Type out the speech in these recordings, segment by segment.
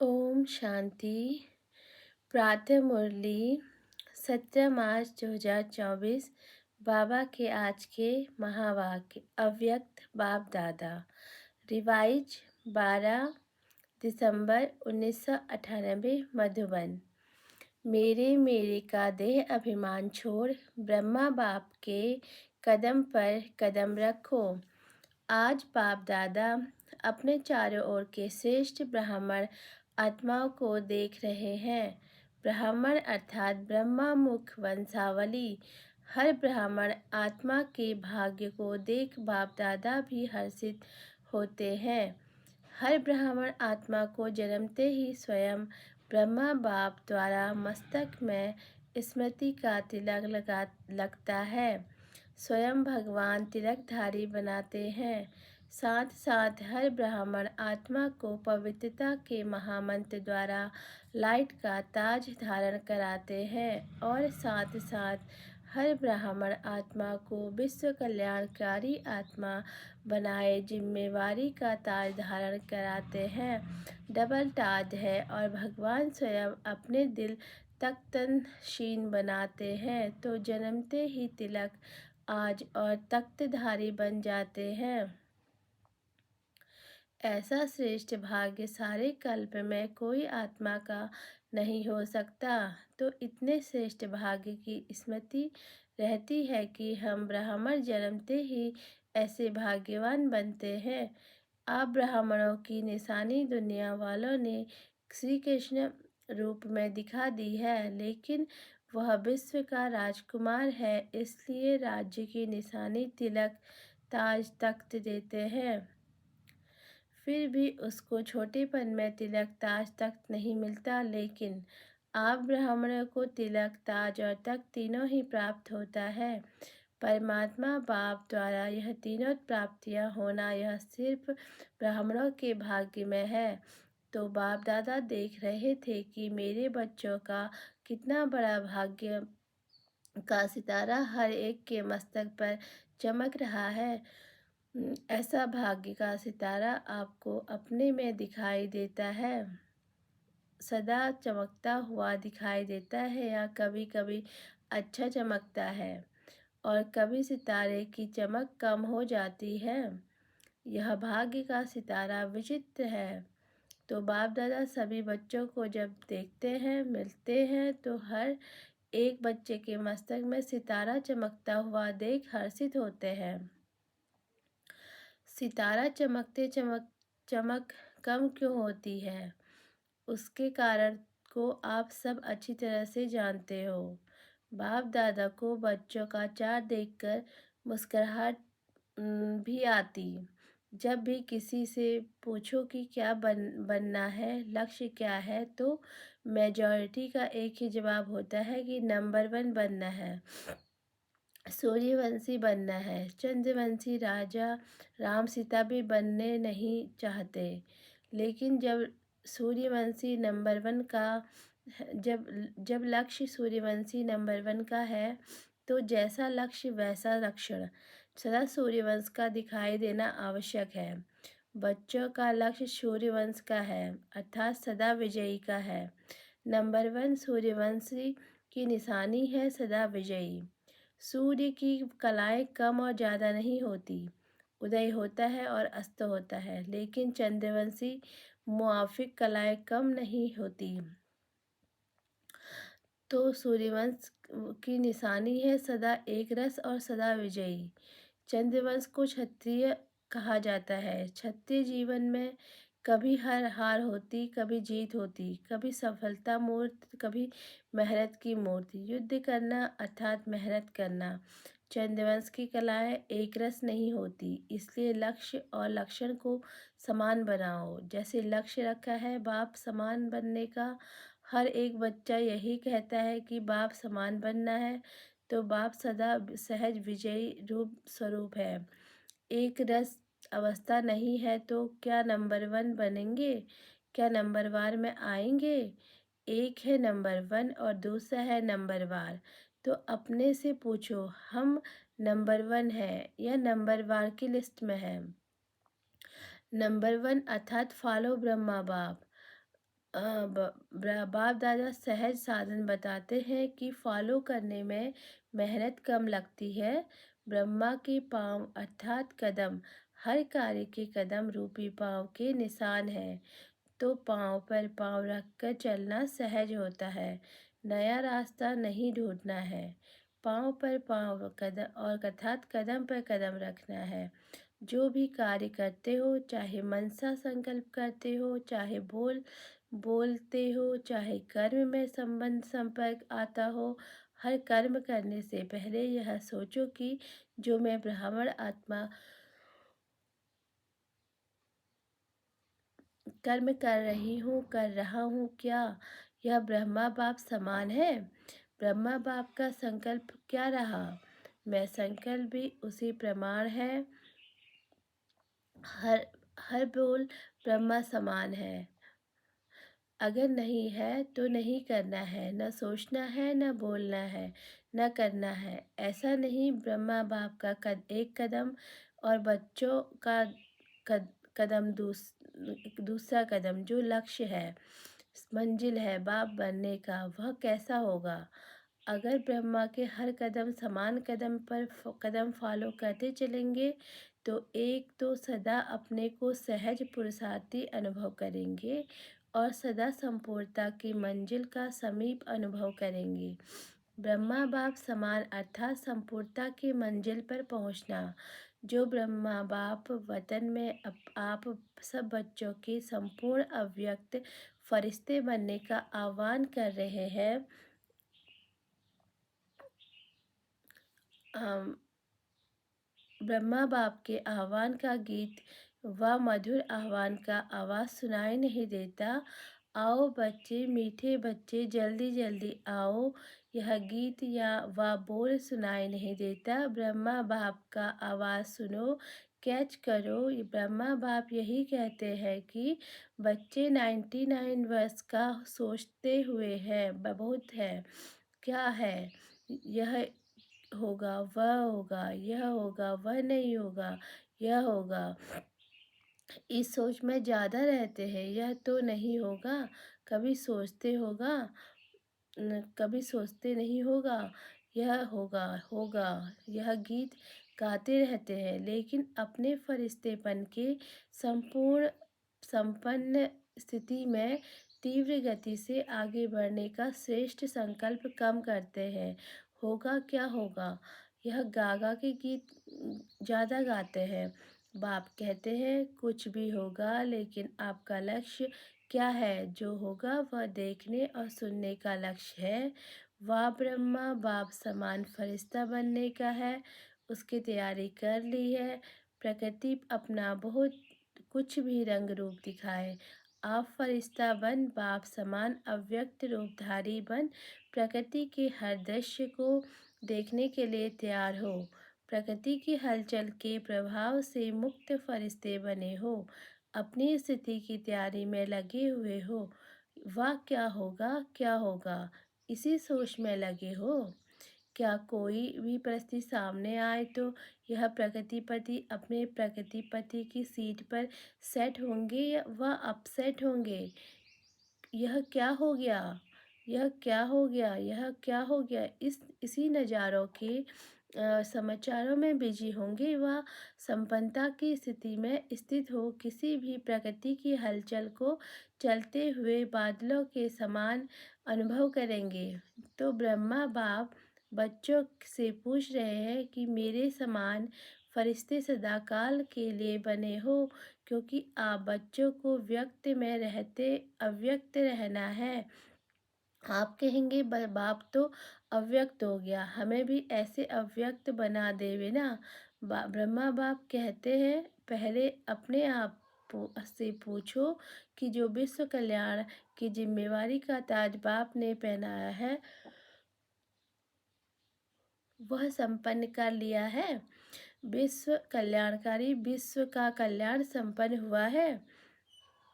ओम शांति। प्रातः मुरली 17 मार्च 2024। बाबा के आज के महावाक्य। अव्यक्त बाप दादा। रिवाइज 12 दिसंबर 1998 मधुबन। मेरे का देह अभिमान छोड़ ब्रह्मा बाप के कदम पर कदम रखो। आज बाप दादा अपने चारों ओर के श्रेष्ठ ब्राह्मण आत्माओं को देख रहे हैं। ब्राह्मण अर्थात ब्रह्मा मुख वंशावली। हर ब्राह्मण आत्मा के भाग्य को देख बाप दादा भी हर्षित होते हैं। हर ब्राह्मण आत्मा को जन्मते ही स्वयं ब्रह्मा बाप द्वारा मस्तक में स्मृति का तिलक लगता है। स्वयं भगवान तिलकधारी बनाते हैं। साथ साथ हर ब्राह्मण आत्मा को पवित्रता के महामंत्र द्वारा लाइट का ताज धारण कराते हैं और साथ साथ हर ब्राह्मण आत्मा को विश्व कल्याणकारी आत्मा बनाए जिम्मेवारी का ताज धारण कराते हैं। डबल ताज है और भगवान स्वयं अपने दिल तख्तनशीन बनाते हैं तो जन्मते ही तिलक आज और तख्तधारी बन जाते हैं। ऐसा श्रेष्ठ भाग्य सारे कल्प में कोई आत्मा का नहीं हो सकता। तो इतने श्रेष्ठ भाग्य की स्मृति रहती है कि हम ब्राह्मण जन्मते ही ऐसे भाग्यवान बनते हैं। आप ब्राह्मणों की निशानी दुनिया वालों ने श्री कृष्ण रूप में दिखा दी है, लेकिन वह विश्व का राजकुमार है, इसलिए राज्य की निशानी तिलक ताज तख्त देते हैं। फिर भी उसको छोटेपन में तिलक ताज तख्त नहीं मिलता, लेकिन आप ब्राह्मणों को तिलक ताज और तख्त तीनों ही प्राप्त होता है। परमात्मा बाप द्वारा यह तीनों प्राप्तियां होना यह सिर्फ ब्राह्मणों के भाग्य में है। तो बाप दादा देख रहे थे कि मेरे बच्चों का कितना बड़ा भाग्य का सितारा हर एक के मस्तक पर चमक रहा है। ऐसा भाग्य का सितारा आपको अपने में दिखाई देता है, सदा चमकता हुआ दिखाई देता है या कभी कभी अच्छा चमकता है और कभी सितारे की चमक कम हो जाती है। यह भाग्य का सितारा विचित्र है। तो बाप दादा सभी बच्चों को जब देखते हैं, मिलते हैं, तो हर एक बच्चे के मस्तक में सितारा चमकता हुआ देख हर्षित होते हैं। सितारा चमकते चमक कम क्यों होती है, उसके कारण को आप सब अच्छी तरह से जानते हो। बाप दादा को बच्चों का चार देखकर मुस्कुराहट भी आती। जब भी किसी से पूछो कि क्या बनना है, लक्ष्य क्या है, तो मेजॉरिटी का एक ही जवाब होता है कि नंबर 1 बनना है, सूर्यवंशी बनना है। चंद्रवंशी राजा राम सीता भी बनने नहीं चाहते, लेकिन जब सूर्यवंशी नंबर 1 का जब लक्ष्य सूर्यवंशी नंबर 1 का है, तो जैसा लक्ष्य वैसा लक्षण सदा सूर्यवंश का दिखाई देना आवश्यक है। बच्चों का लक्ष्य सूर्यवंश का है, अर्थात सदा विजयी का है। नंबर 1 सूर्यवंशी की निशानी है सदा विजयी। सूर्य की कलाएं कम और ज़्यादा नहीं होती, उदय होता है और अस्त होता है, लेकिन चंद्रवंशी मुआफिक कलाएं कम नहीं होती। तो सूर्यवंश की निशानी है सदा एक रस और सदा विजयी। चंद्रवंश को क्षत्रिय कहा जाता है। क्षत्रिय जीवन में कभी हार होती, कभी जीत होती, कभी सफलता मूर्त, कभी मेहनत की मूर्ति। युद्ध करना अर्थात मेहनत करना। चंद्रवंश की कलाएं एक रस नहीं होती, इसलिए लक्ष्य और लक्षण को समान बनाओ। जैसे लक्ष्य रखा है बाप समान बनने का, हर एक बच्चा यही कहता है कि बाप समान बनना है, तो बाप सदा सहज विजयी रूप स्वरूप है। एक रस अवस्था नहीं है तो क्या नंबर 1 बनेंगे, क्या नंबर वार में आएंगे? एक है नंबर 1 और दूसरा है नंबर वार। तो अपने से पूछो, हम नंबर 1 है या नंबर वार की लिस्ट में है? नंबर 1 अर्थात फॉलो ब्रह्मा बाप। बाप दादा सहज साधन बताते हैं कि फॉलो करने में मेहनत कम लगती है। ब्रह्मा के पांव अर्थात कदम हर कार्य के कदम रूपी पांव के निशान है। तो पांव पर पांव रखकर चलना सहज होता है। नया रास्ता नहीं ढूंढना है। पांव पर पांव कदम और अर्थात कदम पर कदम रखना है। जो भी कार्य करते हो, चाहे मनसा संकल्प करते हो, चाहे बोलते हो, चाहे कर्म में संबंध संपर्क आता हो, हर कर्म करने से पहले यह सोचो कि जो मैं ब्राह्मण आत्मा कर्म कर रहा हूँ, क्या यह ब्रह्मा बाप समान है? ब्रह्मा बाप का संकल्प क्या रहा? मैं संकल्प भी उसी प्रमाण है। हर हर बोल ब्रह्मा समान है। अगर नहीं है तो नहीं करना है, न सोचना है, न बोलना है, न करना है। ऐसा नहीं ब्रह्मा बाप का एक कदम और बच्चों का कदम दूसरा कदम जो लक्ष्य है, मंजिल है बाप बनने का, वह कैसा होगा? अगर ब्रह्मा के हर कदम समान कदम फॉलो करते चलेंगे तो एक तो सदा अपने को सहज पुरुषार्थी अनुभव करेंगे और सदा संपूर्णता की मंजिल का समीप अनुभव करेंगे। ब्रह्मा बाप समान अर्थात संपूर्णता की मंजिल पर पहुंचना। जो ब्रह्मा बाप वतन में आप सब बच्चों के संपूर्ण अव्यक्त फरिश्ते बनने का आह्वान कर रहे हैं। ब्रह्मा बाप के आह्वान का गीत व मधुर आह्वान का आवाज़ सुनाई नहीं देता। आओ बच्चे, मीठे बच्चे, जल्दी जल्दी आओ। यह गीत या व बोल सुनाई नहीं देता। ब्रह्मा बाप का आवाज़ सुनो, कैच करो। ब्रह्मा बाप यही कहते हैं कि बच्चे 99 वर्ष का सोचते हुए हैं, बहुत है, क्या है, यह होगा, वह होगा, यह होगा, वह नहीं होगा, यह होगा। इस सोच में ज़्यादा रहते हैं, यह तो नहीं होगा, कभी सोचते होगा, कभी सोचते नहीं होगा, यह होगा होगा। यह गीत गाते रहते हैं, लेकिन अपने फरिश्तेपन के संपूर्ण संपन्न स्थिति में तीव्र गति से आगे बढ़ने का श्रेष्ठ संकल्प कम करते हैं। होगा क्या होगा, यह गागा के गीत ज़्यादा गाते हैं। बाप कहते हैं कुछ भी होगा, लेकिन आपका लक्ष्य क्या है? जो होगा वह देखने और सुनने का लक्ष्य है। वह ब्रह्मा बाप समान फरिश्ता बनने का है, उसकी तैयारी कर ली है। प्रकृति अपना बहुत कुछ भी रंग रूप दिखाए, आप फरिश्ता बन बाप समान अव्यक्त रूपधारी बन प्रकृति के हर दृश्य को देखने के लिए तैयार हो। प्रकृति की हलचल के प्रभाव से मुक्त फरिश्ते बने हो, अपनी स्थिति की तैयारी में लगे हुए हो। वाह क्या होगा, क्या होगा, इसी सोच में लगे हो। क्या कोई भी परिस्थिति सामने आए तो यह प्रकृतिपति अपने प्रकृतिपति की सीट पर सेट होंगे या वह अपसेट होंगे? यह क्या हो गया, यह क्या हो गया, यह क्या हो गया, इसी नज़ारों के समाचारों में बिजी होंगे। वह संपन्नता की स्थिति में स्थित हो किसी भी प्रकृति की हलचल को चलते हुए बादलों के समान अनुभव करेंगे। तो ब्रह्मा बाप बच्चों से पूछ रहे हैं कि मेरे समान फरिश्ते सदाकाल के लिए बने हो, क्योंकि आप बच्चों को व्यक्त में रहते अव्यक्त रहना है। आप कहेंगे बाप तो अव्यक्त हो गया, हमें भी ऐसे अव्यक्त बना देवे ना। ब्रह्मा बाप कहते हैं पहले अपने आप से पूछो कि जो विश्व कल्याण की जिम्मेवारी का ताज बाप ने पहनाया है वह संपन्न कर लिया है। विश्व कल्याणकारी विश्व का कल्याण संपन्न हुआ है।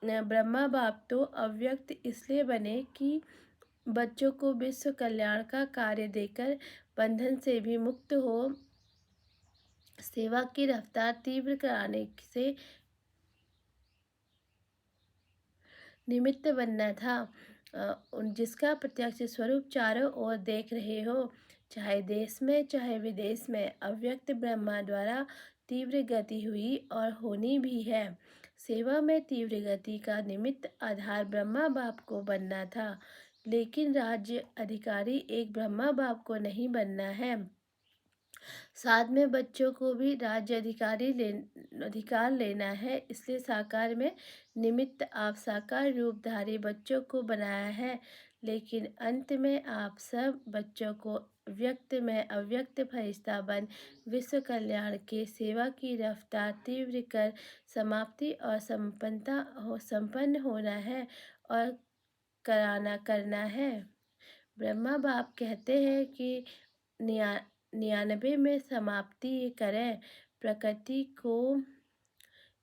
ब्रह्मा बाप तो अव्यक्त इसलिए बने कि बच्चों को विश्व कल्याण का कार्य देकर बंधन से भी मुक्त हो, सेवा की रफ्तार तीव्र कराने से निमित्त बनना था, जिसका प्रत्यक्ष स्वरूप चारों ओर देख रहे हो, चाहे देश में चाहे विदेश में। अव्यक्त ब्रह्मा द्वारा तीव्र गति हुई और होनी भी है। सेवा में तीव्र गति का निमित्त आधार ब्रह्मा बाप को बनना था, लेकिन राज्य अधिकारी एक ब्रह्मा बाप को नहीं बनना है। साथ में बच्चों को भी राज्य अधिकार लेना है। इसलिए साकार में निमित्त आप साकार रूपधारी बच्चों को बनाया है, लेकिन अंत में आप सब बच्चों को व्यक्त में अव्यक्त फरिश्ता बन विश्व कल्याण के सेवा की रफ्तार तीव्र कर समाप्ति और संपन्न होना है और करना है। ब्रह्मा बाप कहते हैं कि निया 99 में समाप्ति करें, प्रकृति को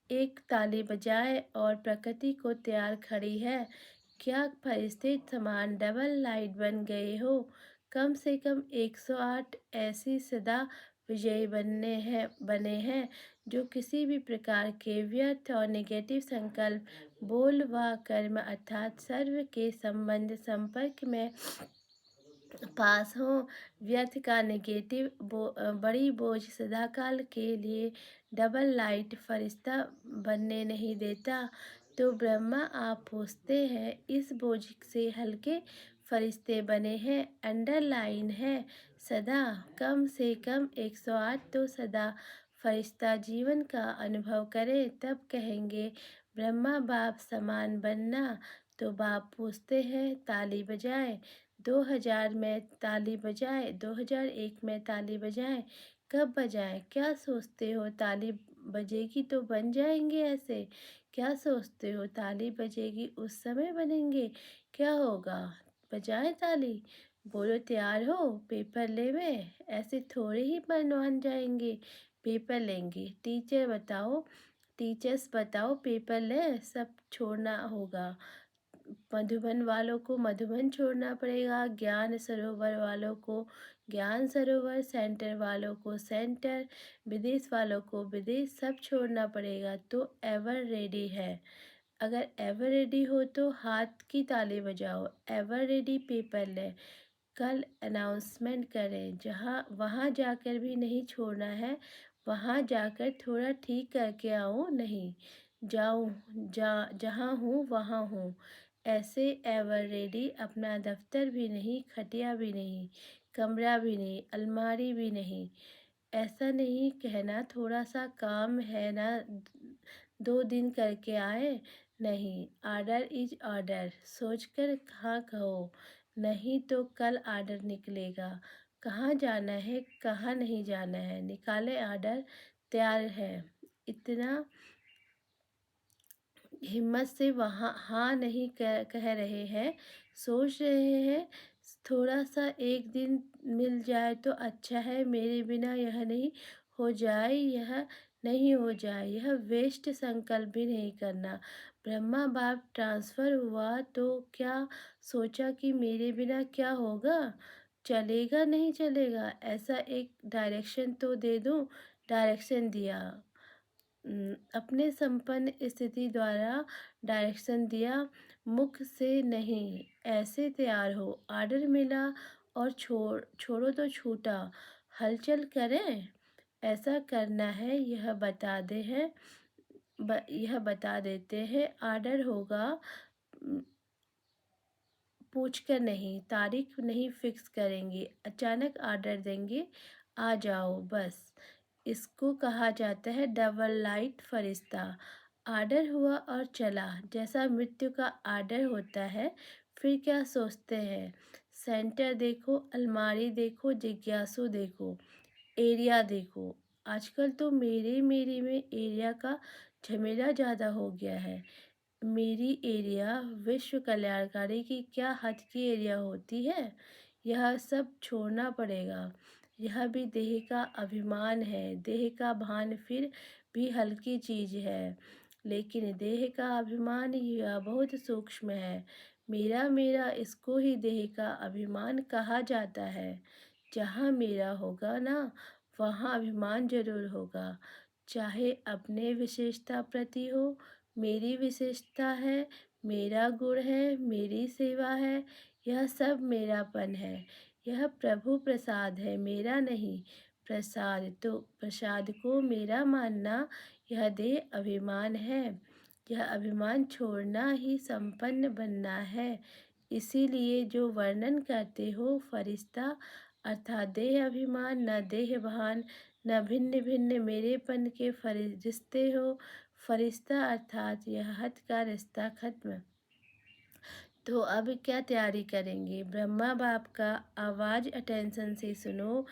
एक ताली बजाए और प्रकृति को तैयार खड़ी है। क्या फरिश्ते समान डबल लाइट बन गए हो? कम से कम 108 ऐसी सदा विजयी बने हैं जो किसी भी प्रकार के व्यर्थ और नेगेटिव संकल्प, बोल व कर्म अर्थात सर्व के संबंध संपर्क में पास हो। व्यर्थ का बड़ी बोझ सदाकाल के लिए डबल लाइट फरिश्ता बनने नहीं देता। तो ब्रह्मा आप पूछते हैं, इस बोझ से हल्के फरिश्ते बने हैं। अंडरलाइन है सदा, कम से कम 108 तो सदा फरिश्ता जीवन का अनुभव करें, तब कहेंगे ब्रह्मा बाप समान बनना। तो बाप पूछते हैं, ताली बजाए 2000 में ताली बजाए, 2001 में ताली बजाए, कब बजाएं? क्या सोचते हो ताली बजेगी तो बन जाएंगे ऐसे? क्या सोचते हो ताली बजेगी उस समय बनेंगे? क्या होगा? बजाएं ताली, बोलो तैयार हो, पेपर ले में, ऐसे थोड़े ही बन जाएंगे। पेपर लेंगे, टीचर्स बताओ पेपर लें, सब छोड़ना होगा। मधुबन वालों को मधुबन छोड़ना पड़ेगा, ज्ञान सरोवर वालों को ज्ञान सरोवर, सेंटर वालों को सेंटर, विदेश वालों को विदेश, सब छोड़ना पड़ेगा। तो एवर रेडी है? अगर एवर रेडी हो तो हाथ की ताली बजाओ। एवर रेडी पेपर ले, कल अनाउंसमेंट करें। वहाँ जाकर भी नहीं छोड़ना है, वहाँ जाकर थोड़ा ठीक करके आओ। नहीं जाऊँ, जहाँ हूँ वहाँ हूँ, ऐसे एवर रेडी। अपना दफ्तर भी नहीं, खटिया भी नहीं, कमरा भी नहीं, अलमारी भी नहीं। ऐसा नहीं कहना थोड़ा सा काम है ना, 2 दिन करके आए। नहीं, आर्डर इज ऑर्डर, सोचकर हाँ कहो, नहीं तो कल आर्डर निकलेगा। कहाँ जाना है, कहाँ नहीं जाना है, निकाले आर्डर, तैयार है। इतना हिम्मत से वहाँ हाँ नहीं कह रहे हैं, सोच रहे हैं थोड़ा सा एक दिन मिल जाए तो अच्छा है, मेरे बिना यह नहीं हो जाए, यह नहीं हो जाए, यह वेस्ट संकल्प भी नहीं करना। ब्रह्मा बाप ट्रांसफ़र हुआ तो क्या सोचा कि मेरे बिना क्या होगा, चलेगा नहीं चलेगा, ऐसा एक डायरेक्शन तो दे दूँ। डायरेक्शन दिया, अपने संपन्न स्थिति द्वारा डायरेक्शन दिया, मुख से नहीं। ऐसे तैयार हो, आर्डर मिला और छोड़ो तो छूटा, हलचल करें। ऐसा करना है, यह बता देते हैं। आर्डर होगा, पूछकर नहीं, तारीख नहीं फिक्स करेंगे, अचानक आर्डर देंगे, आ जाओ बस। इसको कहा जाता है डबल लाइट फरिश्ता। आर्डर हुआ और चला, जैसा मृत्यु का आर्डर होता है। फिर क्या सोचते हैं? सेंटर देखो, अलमारी देखो, जिज्ञासु देखो, एरिया देखो। आजकल तो मेरी में एरिया का झमेला ज़्यादा हो गया है। मेरी एरिया विश्व कल्याणकारी की क्या हद की एरिया होती है? यह सब छोड़ना पड़ेगा। यह भी देह का अभिमान है। देह का भान फिर भी हल्की चीज है, लेकिन देह का अभिमान यह बहुत सूक्ष्म है। मेरा मेरा, इसको ही देह का अभिमान कहा जाता है। जहाँ मेरा होगा ना, वहाँ अभिमान जरूर होगा, चाहे अपने विशेषता प्रति हो। मेरी विशेषता है, मेरा गुण है, मेरी सेवा है, यह सब मेरापन है। यह प्रभु प्रसाद है, मेरा नहीं। प्रसाद को मेरा मानना, यह देह अभिमान है। यह अभिमान छोड़ना ही संपन्न बनना है। इसीलिए जो वर्णन करते हो फरिश्ता, अर्थात देह अभिमान, न देह भान, न भिन्न भिन्न मेरेपन के फरिश्ते हो। फरिश्ता अर्थात यह हद का रिश्ता खत्म। तो अब क्या तैयारी करेंगे? ब्रह्मा बाप का आवाज़ अटेंशन से सुनो,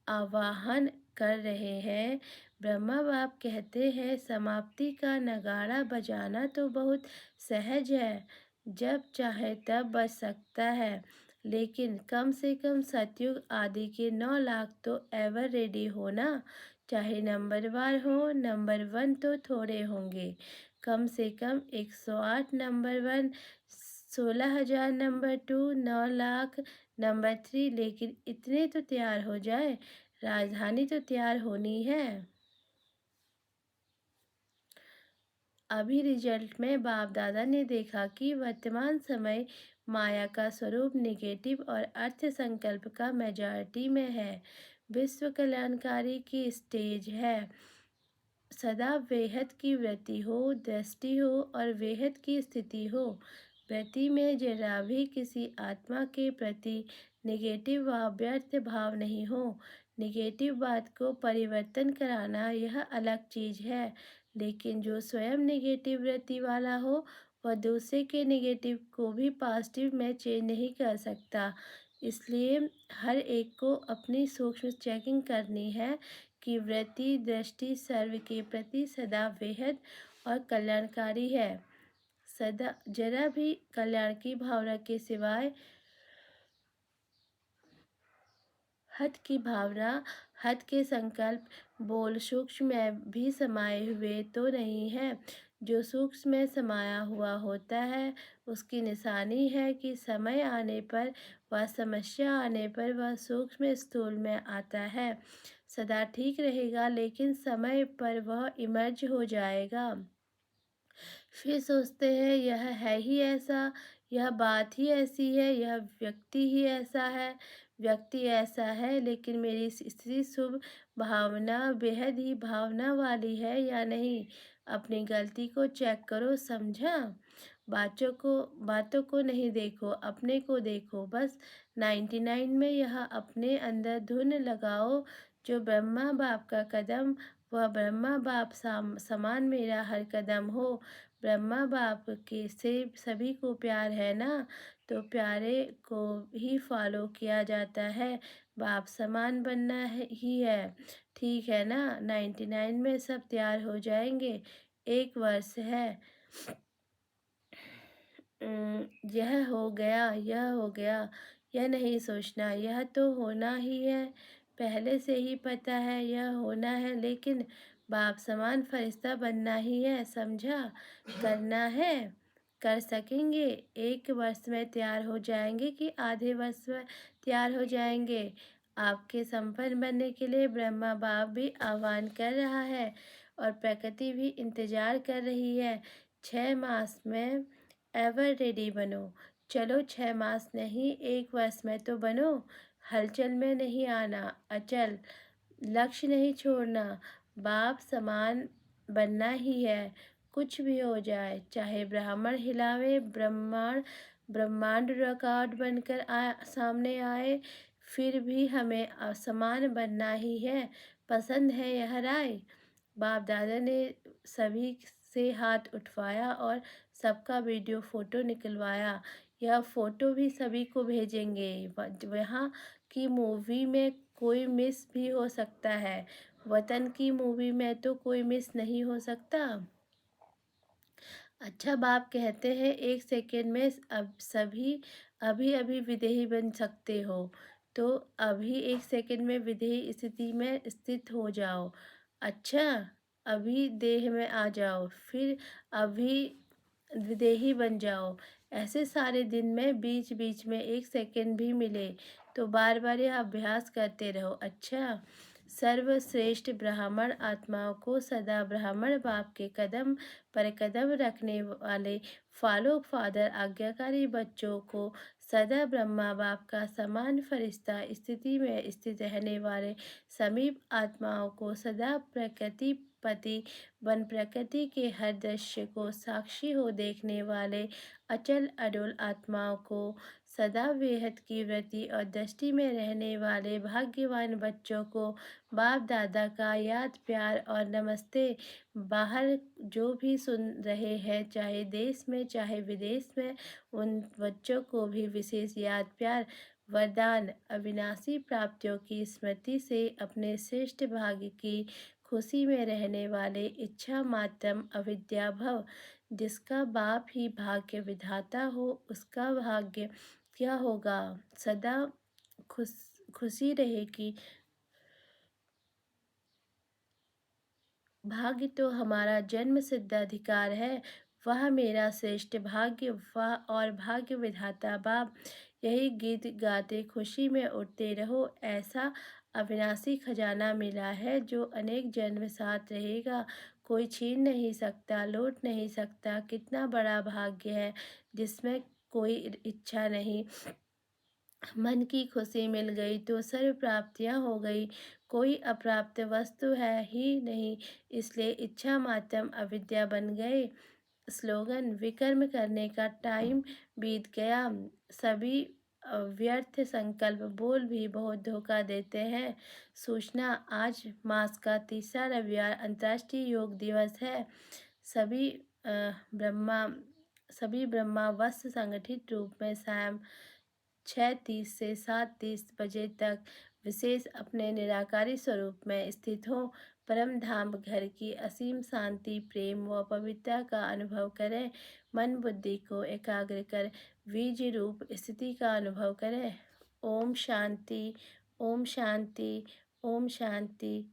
आवाहन कर रहे हैं। ब्रह्मा बाप कहते हैं, समाप्ति का नगाड़ा बजाना तो बहुत सहज है, जब चाहे तब बज सकता है, लेकिन कम से कम सतयुग आदि के 9 लाख तो एवर रेडी हो ना। चाहे नंबरवार हो, नंबर 1 तो थोड़े होंगे। कम से कम 108 नंबर 1, 16,000 नंबर 2, 9 लाख नंबर 3, लेकिन इतने तो तैयार हो जाए। राजधानी तो तैयार होनी है। अभी रिजल्ट में बाप दादा ने देखा कि वर्तमान समय माया का स्वरूप निगेटिव और अर्थ संकल्प का मेजॉरिटी में है। विश्व कल्याणकारी की स्टेज है। सदा वेहद की वृत्ति हो, दृष्टि हो और वेहद की स्थिति हो। वृत्ति में जरा भी किसी आत्मा के प्रति निगेटिव व व्यर्थ भाव नहीं हो। निगेटिव बात को परिवर्तन कराना यह अलग चीज है, लेकिन जो स्वयं निगेटिव वृत्ति वाला हो वह दूसरे के निगेटिव को भी पॉजिटिव में चेंज नहीं कर सकता। इसलिए हर एक को अपनी सूक्ष्म चेकिंग करनी है कि वृत्ति दृष्टि सर्व के प्रति सदा बेहद और कल्याणकारी है। सदा जरा भी कल्याण की भावना के सिवाय हत की भावना, हत के संकल्प, बोल सूक्ष्म में भी समाये हुए तो नहीं है। जो सूक्ष्म में समाया हुआ होता है उसकी निशानी है कि समय आने पर वह समस्या आने पर वह सूक्ष्म स्थूल में आता है। सदा ठीक रहेगा, लेकिन समय पर वह इमर्ज हो जाएगा। फिर सोचते हैं यह है ही ऐसा, यह बात ही ऐसी है, यह व्यक्ति ही ऐसा है, व्यक्ति ऐसा है, लेकिन मेरी स्थिति शुभ भावना बेहद ही भावना वाली है या नहीं। अपनी गलती को चेक करो, समझा? बातों को नहीं देखो, अपने को देखो। बस 99 में यह अपने अंदर धुन लगाओ, जो ब्रह्मा बाप का कदम, वह ब्रह्मा बाप समान मेरा हर कदम हो। ब्रह्मा बाप के से सभी को प्यार है ना, तो प्यारे को ही फॉलो किया जाता है। बाप समान बनना ही है, ठीक है ना? 99 में सब तैयार हो जाएंगे। 1 वर्ष है। यह हो गया, यह हो गया, यह नहीं सोचना, यह तो होना ही है। पहले से ही पता है यह होना है, लेकिन बाप समान फरिश्ता बनना ही है, समझा? करना है, कर सकेंगे। 1 वर्ष में तैयार हो जाएंगे कि आधे वर्ष में तैयार हो जाएंगे? आपके संपन्न बनने के लिए ब्रह्मा बाप भी आह्वान कर रहा है और प्रकृति भी इंतजार कर रही है। 6 मास में एवर रेडी बनो। चलो 6 मास नहीं, 1 वर्ष में तो बनो। हलचल में नहीं आना, अचल, लक्ष्य नहीं छोड़ना। बाप समान बनना ही है, कुछ भी हो जाए। चाहे ब्राह्मण हिलावे, ब्रह्मांड रिकॉर्ड बनकर सामने आए, फिर भी हमें असमान बनना ही है। पसंद है यह राय? बाप दादा ने सभी से हाथ उठवाया और सबका वीडियो फ़ोटो निकलवाया। यह फ़ोटो भी सभी को भेजेंगे। वहाँ की मूवी में कोई मिस भी हो सकता है, वतन की मूवी में तो कोई मिस नहीं हो सकता। अच्छा, बाप कहते हैं 1 सेकेंड में अब सभी अभी अभी विदेही बन सकते हो, तो अभी 1 सेकेंड में विदेही स्थिति में स्थित हो जाओ। अच्छा, अभी देह में आ जाओ, फिर अभी विदेही बन जाओ। ऐसे सारे दिन में बीच बीच में 1 सेकेंड भी मिले तो बार बार यह अभ्यास करते रहो। अच्छा, सर्वश्रेष्ठ ब्राह्मण आत्माओं को सदा ब्राह्मण बाप के कदम पर कदम रखने वाले फॉलो फादर आज्ञाकारी बच्चों को सदा ब्रह्मा बाप का समान फरिश्ता स्थिति में स्थित रहने वाले समीप आत्माओं को सदा प्रकृति पति वन प्रकृति के हर दृश्य को साक्षी हो देखने वाले अचल अडोल आत्माओं को सदा बेहद की वृत्ति और दृष्टि में रहने वाले भाग्यवान बच्चों को बाप दादा का याद प्यार और नमस्ते। बाहर जो भी सुन रहे हैं चाहे देश में चाहे विदेश में, उन बच्चों को भी विशेष याद प्यार वरदान अविनाशी प्राप्तियों की स्मृति से अपने श्रेष्ठ भाग्य की खुशी में रहने वाले इच्छा मात्रम अविद्या भव। जिसका बाप ही भाग्य विधाता हो उसका भाग्य क्या होगा। सदा खुशी रहेगी। भाग्य तो हमारा जन्म सिद्ध अधिकार है, वह मेरा श्रेष्ठ भाग्य, वह और भाग्य विधाता बाप। यही गीत गाते खुशी में उठते रहो। ऐसा अविनाशी खजाना मिला है जो अनेक जन्म साथ रहेगा, कोई छीन नहीं सकता, लौट नहीं सकता। कितना बड़ा भाग्य है जिसमें कोई इच्छा नहीं। मन की खुशी मिल गई तो सर्व प्राप्तियां हो गई, कोई अप्राप्त वस्तु है ही नहीं, इसलिए इच्छा मात्रम अविद्या बन गए। स्लोगन: विकर्म करने का टाइम बीत गया। सभी व्यर्थ संकल्प बोल भी बहुत धोखा देते हैं। सूचना: आज मास का तीसरा रविवार अंतर्राष्ट्रीय योग दिवस है। सभी ब्रह्मा सभी ब्रह्मावस्त संगठित रूप में शाम 6:30 से 7:30 बजे तक विशेष अपने निराकारी स्वरूप में स्थित हो परम धाम घर की असीम शांति प्रेम व पवित्रता का अनुभव करें। मन बुद्धि को एकाग्र कर बीज रूप स्थिति का अनुभव करें। ओम शांति, ओम शांति, ओम शांति।